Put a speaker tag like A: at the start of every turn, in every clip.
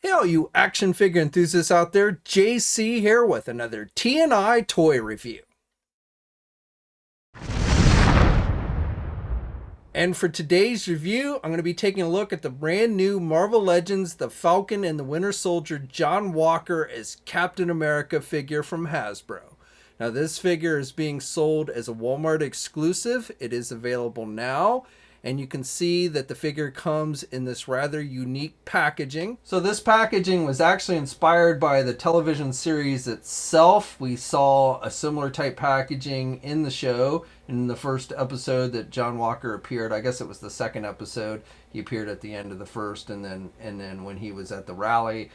A: Hey, all you action figure enthusiasts out there, JC here with another T&I toy review. And for today's review, I'm going to be taking a look at the brand new Marvel Legends The Falcon and the Winter Soldier John Walker as Captain America figure from Hasbro. Now, this figure is being sold as a Walmart exclusive. It is available now, and you can see that the figure comes in this rather unique packaging. So this packaging was actually inspired by the television series itself. We saw a similar type packaging in the show in the first episode that John Walker appeared. I guess it was the second episode. He appeared at the end of the first, and then when he was at the rally,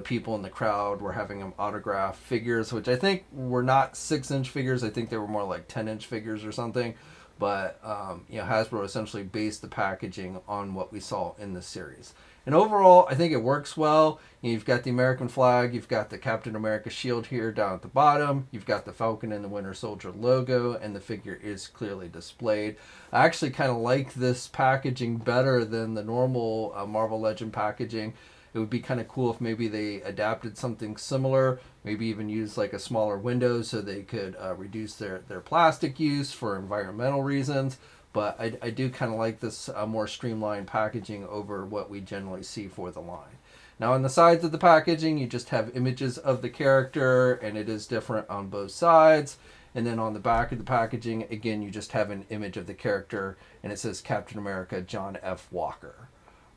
A: people in the crowd were having him autograph figures, which I think were not 6-inch figures. I think they were more like 10-inch figures or something. But Hasbro essentially based the packaging on what we saw in the series. And overall, I think it works well. You've got the American flag, you've got the Captain America shield here down at the bottom, you've got the Falcon and the Winter Soldier logo, and the figure is clearly displayed. I actually kind of like this packaging better than the normal Marvel Legend packaging. It would be kind of cool if maybe they adapted something similar, maybe even use like a smaller window so they could reduce their plastic use for environmental reasons. But I do kind of like this more streamlined packaging over what we generally see for the line. Now on the sides of the packaging, you just have images of the character, and it is different on both sides. And then on the back of the packaging, again, you just have an image of the character, and it says Captain America John F. Walker.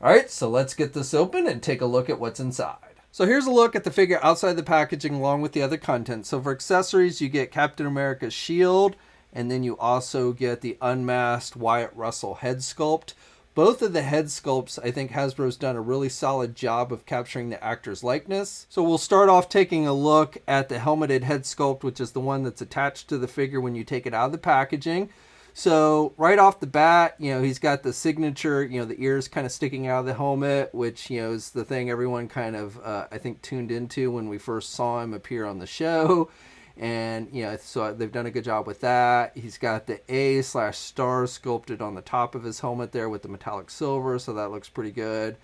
A: Alright, so let's get this open and take a look at what's inside. So here's a look at the figure outside the packaging along with the other content. So for accessories, you get Captain America's shield, and then you also get the unmasked Wyatt Russell head sculpt. Both of the head sculpts, I think Hasbro's done a really solid job of capturing the actor's likeness. So we'll start off taking a look at the helmeted head sculpt, which is the one that's attached to the figure when you take it out of the packaging. So right off the bat, he's got the signature, the ears kind of sticking out of the helmet, which, is the thing everyone kind of, I think, tuned into when we first saw him appear on the show. And, so they've done a good job with that. He's got the A/star sculpted on the top of his helmet there with the metallic silver, so that looks pretty good.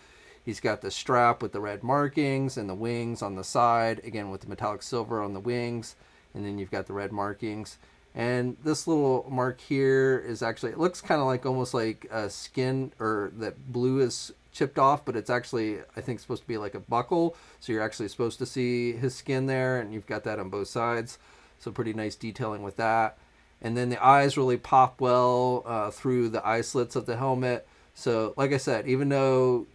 A: He's got the strap with the red markings and the wings on the side, again with the metallic silver on the wings. And then you've got the red markings. And this little mark here is actually, it looks kind of like almost like a skin, or that blue is chipped off, but it's actually, I think, supposed to be like a buckle. So you're actually supposed to see his skin there, and you've got that on both sides. So pretty nice detailing with that. And then the eyes really pop well through the eye slits of the helmet. So like I said, even though,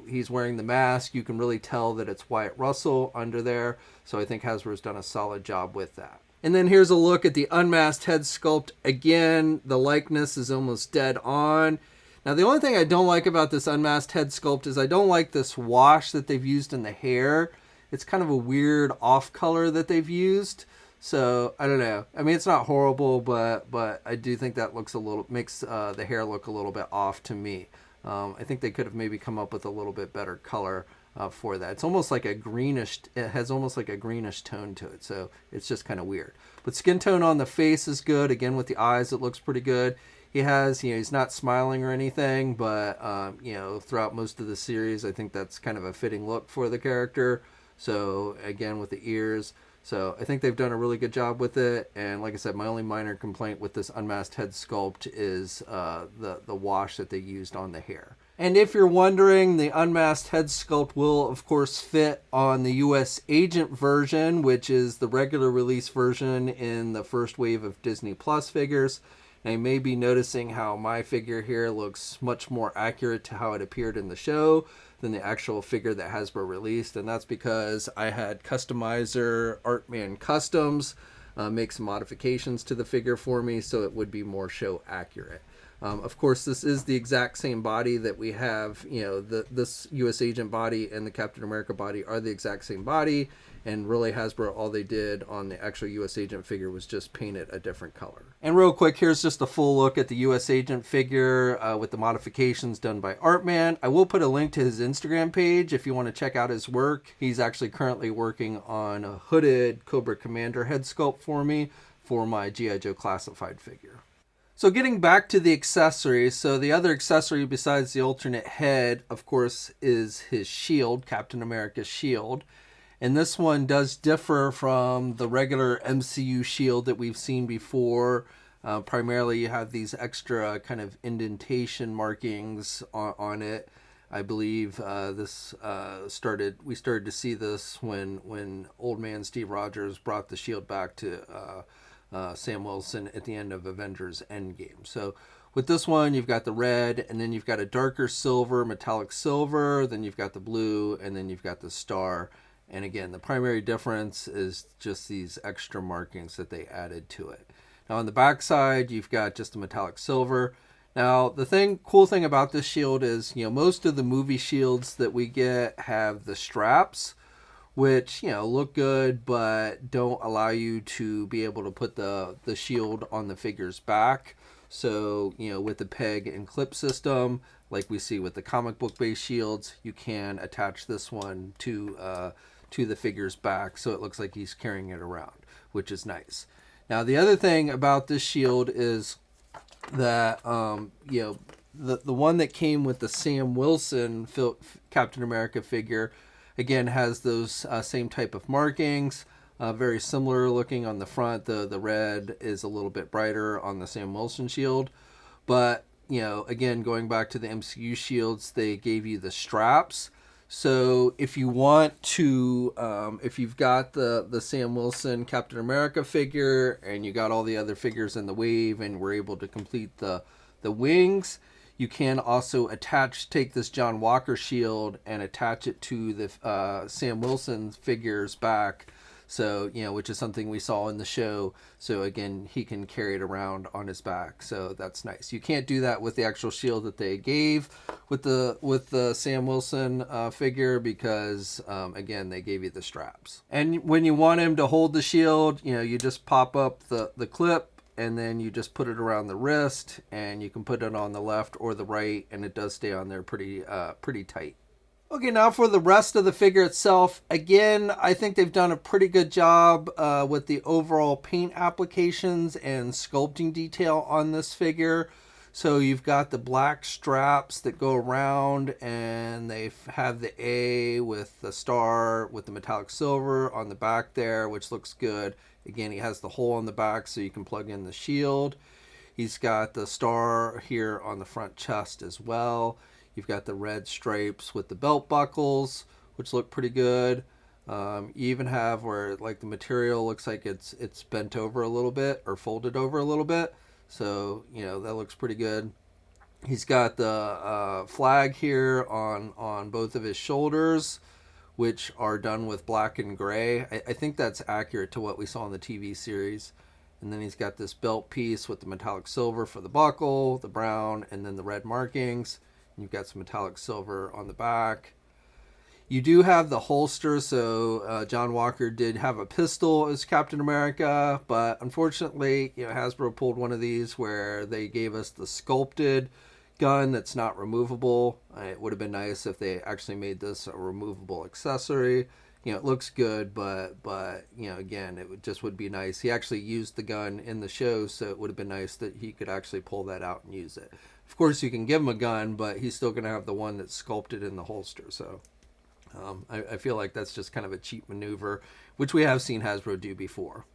A: he's wearing the mask, you can really tell that it's Wyatt Russell under there. So I think Hasbro's done a solid job with that. And then here's a look at the unmasked head sculpt. Again, the likeness is almost dead on. Now, the only thing I don't like about this unmasked head sculpt is I don't like this wash that they've used in the hair. It's kind of a weird off color that they've used. So, I don't know. I mean, it's not horrible, but I do think that makes the hair look a little bit off to me. I think they could have maybe come up with a little bit better color for that. It's almost like it has almost like a greenish tone to it, so it's just kind of weird. But skin tone on the face is good. Again, with the eyes, it looks pretty good. He has, he's not smiling or anything, but throughout most of the series, I think that's kind of a fitting look for the character. So again, with the ears. So I think they've done a really good job with it. And like I said, my only minor complaint with this unmasked head sculpt is the wash that they used on the hair. And if you're wondering, the unmasked head sculpt will, of course, fit on the US Agent version, which is the regular release version in the first wave of Disney Plus figures. Now, you may be noticing how my figure here looks much more accurate to how it appeared in the show than the actual figure that Hasbro released. And that's because I had customizer Artman Customs make some modifications to the figure for me so it would be more show accurate. Of course, this is the exact same body that we have. This U.S. Agent body and the Captain America body are the exact same body. And really, Hasbro, all they did on the actual U.S. Agent figure was just paint it a different color. And real quick, here's just a full look at the U.S. Agent figure with the modifications done by Artman. I will put a link to his Instagram page if you want to check out his work. He's actually currently working on a hooded Cobra Commander head sculpt for me for my G.I. Joe Classified figure. So getting back to the accessories, so the other accessory besides the alternate head, of course, is his shield, Captain America's shield. And this one does differ from the regular MCU shield that we've seen before. Primarily, you have these extra kind of indentation markings on it. I believe we started to see this when old man Steve Rogers brought the shield back to Sam Wilson at the end of Avengers Endgame. So with this one, you've got the red, and then you've got a darker silver, metallic silver, then you've got the blue, and then you've got the star. And again, the primary difference is just these extra markings that they added to it. Now on the back side, you've got just a metallic silver. Now the cool thing about this shield is, most of the movie shields that we get have the straps, which, look good, but don't allow you to be able to put the shield on the figure's back. So, with the peg and clip system, like we see with the comic book based shields, you can attach this one to the figure's back, so it looks like he's carrying it around, which is nice. Now, the other thing about this shield is that, the one that came with the Sam Wilson Captain America figure, again, has those same type of markings, very similar looking on the front. The red is a little bit brighter on the Sam Wilson shield. But, again, going back to the MCU shields, they gave you the straps. So if you want to, if you've got the Sam Wilson Captain America figure and you got all the other figures in the wave and were able to complete the wings, you can also take this John Walker shield and attach it to the Sam Wilson figure's back. So, which is something we saw in the show. So again, he can carry it around on his back. So that's nice. You can't do that with the actual shield that they gave with the Sam Wilson figure because, again, they gave you the straps. And when you want him to hold the shield, you just pop up the clip and then you just put it around the wrist and you can put it on the left or the right, and it does stay on there pretty tight. Okay, now for the rest of the figure itself, again, I think they've done a pretty good job with the overall paint applications and sculpting detail on this figure. So you've got the black straps that go around, and they have the A with the star with the metallic silver on the back there, which looks good. Again, he has the hole on the back so you can plug in the shield. He's got the star here on the front chest as well. You've got the red stripes with the belt buckles, which look pretty good. You even have where like the material looks like it's bent over a little bit or folded over a little bit. So, that looks pretty good. He's got the flag here on both of his shoulders, which are done with black and gray. I think that's accurate to what we saw in the TV series. And then he's got this belt piece with the metallic silver for the buckle, the brown, and then the red markings. You've got some metallic silver on the back. You do have the holster, so John Walker did have a pistol as Captain America, but unfortunately, Hasbro pulled one of these where they gave us the sculpted gun that's not removable. It would have been nice if they actually made this a removable accessory. It looks good, but again, it would be nice. He actually used the gun in the show, so it would have been nice that he could actually pull that out and use it. Of course, you can give him a gun, but he's still going to have the one that's sculpted in the holster. So I feel like that's just kind of a cheap maneuver, which we have seen Hasbro do before.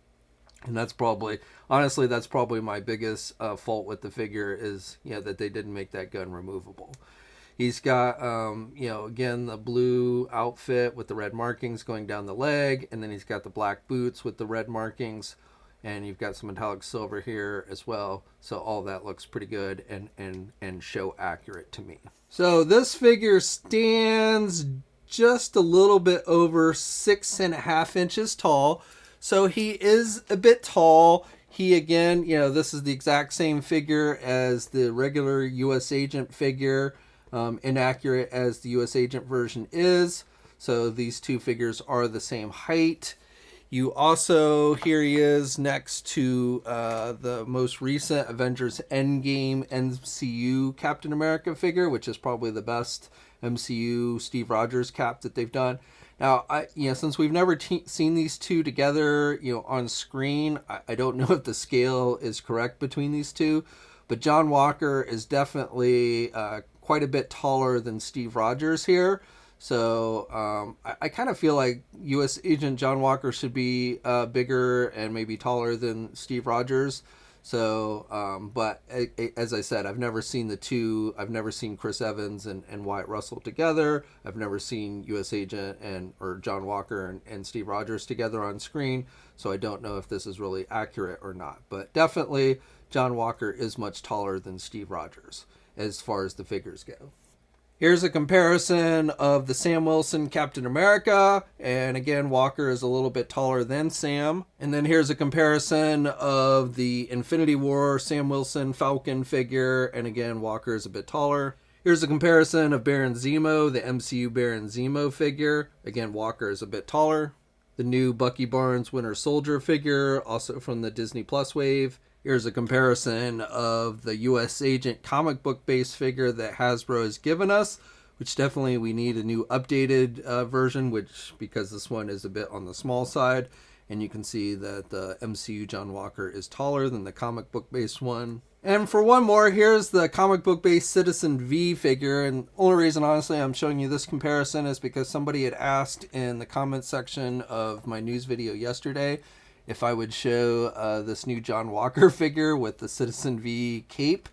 A: And that's probably my biggest fault with the figure is, that they didn't make that gun removable. He's got, again, the blue outfit with the red markings going down the leg, and then he's got the black boots with the red markings. And you've got some metallic silver here as well. So all that looks pretty good and show accurate to me. So this figure stands just a little bit over 6.5 inches tall. So he is a bit tall. He, again, this is the exact same figure as the regular U.S. Agent figure, inaccurate as the U.S. Agent version is. So these two figures are the same height. You also, here he is next to the most recent Avengers Endgame MCU Captain America figure, which is probably the best MCU Steve Rogers cap that they've done. Now, since we've never seen these two together, on screen, I don't know if the scale is correct between these two, but John Walker is definitely quite a bit taller than Steve Rogers here. So I kind of feel like U.S. Agent John Walker should be bigger and maybe taller than Steve Rogers. So, but as I said, I've never seen the two. I've never seen Chris Evans and Wyatt Russell together. I've never seen U.S. Agent or John Walker and Steve Rogers together on screen. So I don't know if this is really accurate or not. But definitely, John Walker is much taller than Steve Rogers as far as the figures go. Here's a comparison of the Sam Wilson Captain America, and again, Walker is a little bit taller than Sam. And then here's a comparison of the Infinity War Sam Wilson Falcon figure, and again, Walker is a bit taller. Here's a comparison of Baron Zemo, the MCU Baron Zemo figure. Again, Walker is a bit taller. The new Bucky Barnes Winter Soldier figure, also from the Disney Plus wave. Here's a comparison of the U.S. Agent comic book base figure that Hasbro has given us, which definitely we need a new updated version, which because this one is a bit on the small side. And you can see that the MCU John Walker is taller than the comic book base one. And for one more, here's the comic book based Citizen V figure. And the only reason, honestly, I'm showing you this comparison is because somebody had asked in the comment section of my news video yesterday if I would show this new John Walker figure with the Citizen V cape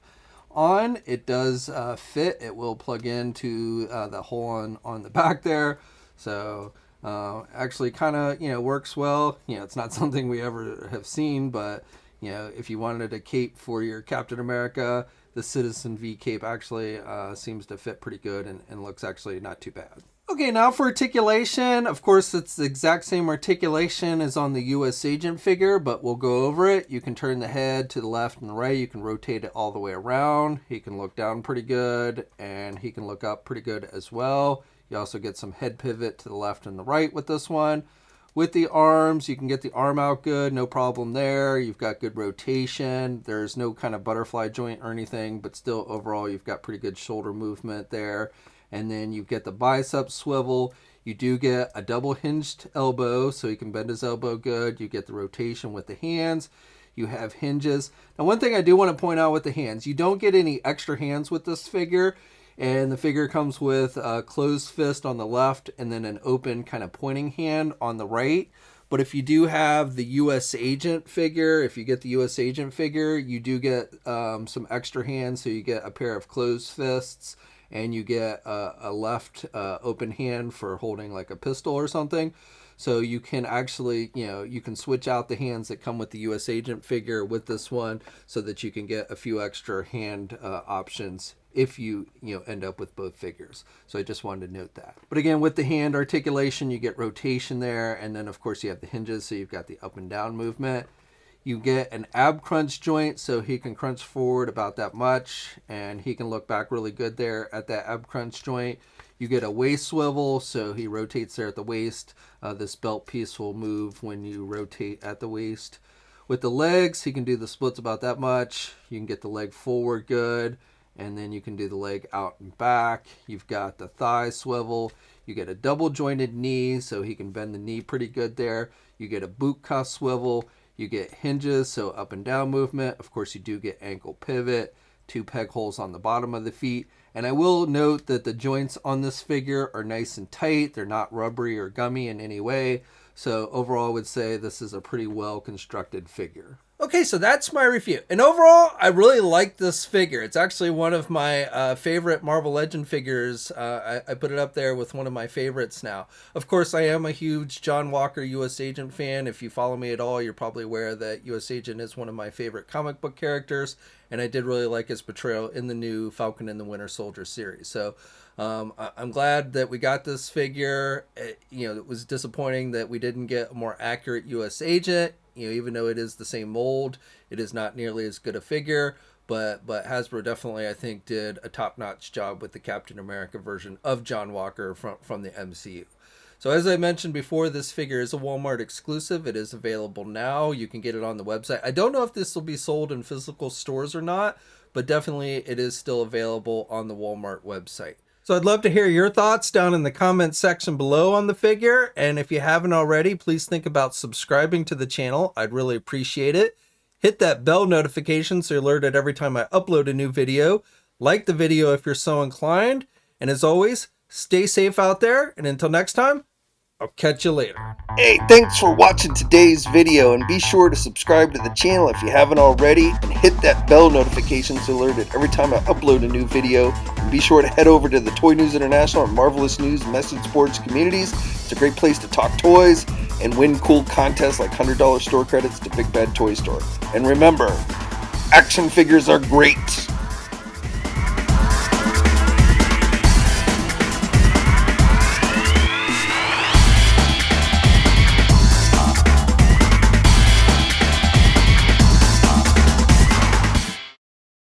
A: on. It does fit. It will plug into the hole on the back there. So actually kind of, works well. It's not something we ever have seen, but, if you wanted a cape for your Captain America, the Citizen V cape actually seems to fit pretty good and looks actually not too bad. Okay, now for articulation. Of course, it's the exact same articulation as on the U.S. Agent figure, but we'll go over it. You can turn the head to the left and the right. You can rotate it all the way around. He can look down pretty good, and he can look up pretty good as well. You also get some head pivot to the left and the right with this one. With the arms, you can get the arm out good, no problem there. You've got good rotation. There's no kind of butterfly joint or anything, but still overall you've got pretty good shoulder movement there. And then you get the bicep swivel. You do get a double hinged elbow, so he can bend his elbow good. You get the rotation with the hands. You have hinges. Now, one thing I do want to point out with the hands, you don't get any extra hands with this figure. And the figure comes with a closed fist on the left and then an open kind of pointing hand on the right. But if you do have the U.S. Agent figure, if you get the U.S. Agent figure, you do get some extra hands. So you get a pair of closed fists, and you get a left open hand for holding like a pistol or something. So you can actually, you can switch out the hands that come with the U.S. Agent figure with this one so that you can get a few extra hand options if you end up with both figures. So I just wanted to note that. But again, with the hand articulation, you get rotation there. And then, of course, you have the hinges, so you've got the up and down movement. You get an ab crunch joint, so he can crunch forward about that much, and he can look back really good there at that ab crunch joint. You get a waist swivel, so he rotates there at the waist. This belt piece will move when you rotate at the waist. With the legs, he can do the splits about that much. You can get the leg forward good, and then you can do the leg out and back. You've got the thigh swivel. You get a double jointed knee, so he can bend the knee pretty good there. You get a boot cuff swivel. You get hinges, so up and down movement. Of course, you do get ankle pivot, 2 peg holes on the bottom of the feet. And I will note that the joints on this figure are nice and tight. They're not rubbery or gummy in any way. So overall, I would say this is a pretty well constructed figure. Okay, so that's my review. And overall, I really like this figure. It's actually one of my favorite Marvel Legend figures. I put it up there with one of my favorites now. Of course, I am a huge John Walker U.S. Agent fan. If you follow me at all, you're probably aware that U.S. Agent is one of my favorite comic book characters. And I did really like his portrayal in the new Falcon and the Winter Soldier series. So I'm glad that we got this figure. It was disappointing that we didn't get a more accurate U.S. Agent. Even though it is the same mold, it is not nearly as good a figure. But Hasbro definitely, I think, did a top-notch job with the Captain America version of John Walker from the MCU. So as I mentioned before, this figure is a Walmart exclusive. It is available now. You can get it on the website. I don't know if this will be sold in physical stores or not, but definitely it is still available on the Walmart website. So I'd love to hear your thoughts down in the comments section below on the figure. And if you haven't already, please think about subscribing to the channel. I'd really appreciate it. Hit that bell notification so you're alerted every time I upload a new video. Like the video if you're so inclined. And as always, stay safe out there. And until next time, I'll catch you later.
B: Hey, thanks for watching today's video, and be sure to subscribe to the channel if you haven't already, and hit that bell notification so you're alerted every time I upload a new video. And be sure to head over to the Toy News International and Marvelous News Message Boards communities. It's a great place to talk toys and win cool contests like $100 store credits to Big Bad Toy Store. And remember, action figures are great.